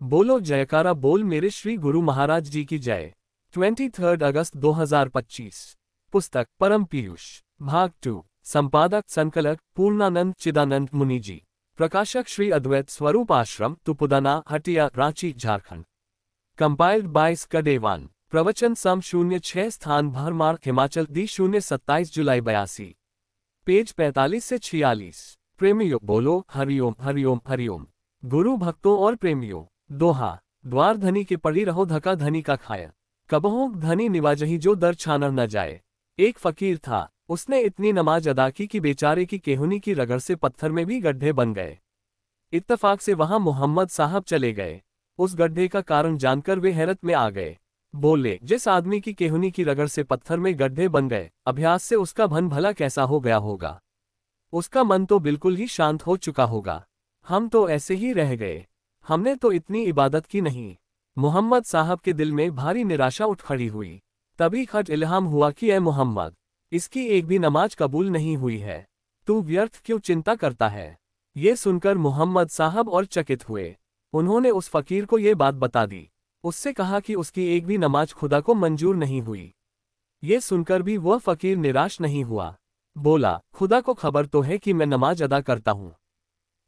बोलो जयकारा बोल मेरे श्री गुरु महाराज जी की जय। 23 अगस्त 2025। पुस्तक परम पीयूष, भाग 2। संपादक संकलक पूर्णानंद चिदानंद मुनि जी। प्रकाशक श्री अद्वैत स्वरूप आश्रम, तुपुदाना, हटिया, रांची, झारखंड। कंपाइल्ड बाय स्कडेवान। प्रवचन सम 06 स्थान भरमार्ग, हिमाचल दी 027 जुलाई 82। पेज 45 से 46। प्रेमियों बोलो हरिओम हरिओम हरिओम। गुरु भक्तों और प्रेमियों, दोहा। द्वार धनी के पड़ी रहो, धका धनी का खाया। कबहुं धनी निवाजही जो दर छानर न जाए। एक फकीर था, उसने इतनी नमाज अदा की कि बेचारे की केहुनी की रगड़ से पत्थर में भी गड्ढे बन गए। इत्तफाक से वहां मोहम्मद साहब चले गए। उस गड्ढे का कारण जानकर वे हैरत में आ गए। बोले, जिस आदमी की केहुनी की रगड़ से पत्थर में गड्ढे बन गए, अभ्यास से उसका मन भला कैसा हो गया होगा। उसका मन तो बिल्कुल ही शांत हो चुका होगा। हम तो ऐसे ही रह गए, हमने तो इतनी इबादत की नहीं। मोहम्मद साहब के दिल में भारी निराशा उठ खड़ी हुई। तभी खट इल्हाम हुआ कि ऐ मोहम्मद, इसकी एक भी नमाज कबूल नहीं हुई है, तू व्यर्थ क्यों चिंता करता है। ये सुनकर मोहम्मद साहब और चकित हुए। उन्होंने उस फकीर को ये बात बता दी। उससे कहा कि उसकी एक भी नमाज खुदा को मंजूर नहीं हुई। ये सुनकर भी वह फकीर निराश नहीं हुआ। बोला, खुदा को खबर तो है कि मैं नमाज अदा करता हूँ।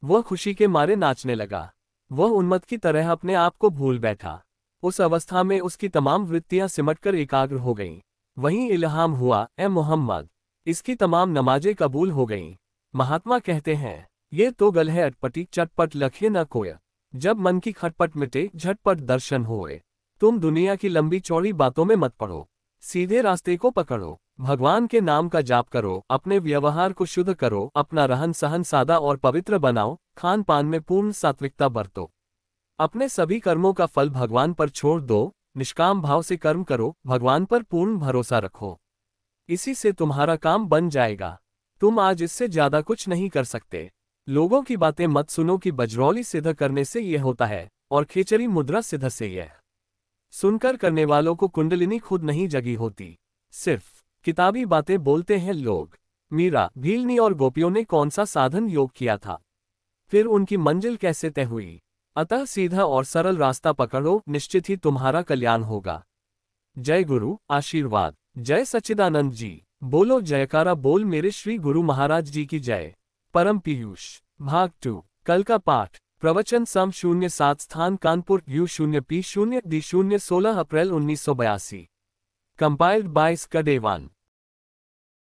वह खुशी के मारे नाचने लगा। वह उन्मत्त की तरह अपने आप को भूल बैठा। उस अवस्था में उसकी तमाम वृत्तियां सिमटकर एकाग्र हो गईं। वहीं इल्हाम हुआ, ए मोहम्मद, इसकी तमाम नमाजें कबूल हो गईं। महात्मा कहते हैं, ये तो गल है अटपटी, चटपट लखे न कोय। जब मन की खटपट मिटे, झटपट दर्शन होए। तुम दुनिया की लंबी चौड़ी बातों में मत पड़ो, सीधे रास्ते को पकड़ो। भगवान के नाम का जाप करो, अपने व्यवहार को शुद्ध करो, अपना रहन सहन सादा और पवित्र बनाओ, खान पान में पूर्ण सात्विकता बरतो। अपने सभी कर्मों का फल भगवान पर छोड़ दो, निष्काम भाव से कर्म करो, भगवान पर पूर्ण भरोसा रखो। इसी से तुम्हारा काम बन जाएगा। तुम आज इससे ज्यादा कुछ नहीं कर सकते। लोगों की बातें मत सुनो कि बजरौली सिद्ध करने से यह होता है और खेचरी मुद्रा सिद्ध से यह। सुनकर करने वालों को कुंडलिनी खुद नहीं जगी होती, सिर्फ किताबी बातें बोलते हैं लोग। मीरा, भीलनी और गोपियों ने कौन सा साधन योग किया था, फिर उनकी मंजिल कैसे तय हुई। अतः सीधा और सरल रास्ता पकड़ो, निश्चित ही तुम्हारा कल्याण होगा। जय गुरु, आशीर्वाद। जय सच्चिदानंद जी। बोलो जयकारा बोल मेरे श्री गुरु महाराज जी की जय। परम पीयूष, भाग 2। कल का पाठ। प्रवचन सम 07 स्थान कानपुर, U0P0D0 16 अप्रैल 1982। Compiled by स्कडेवान।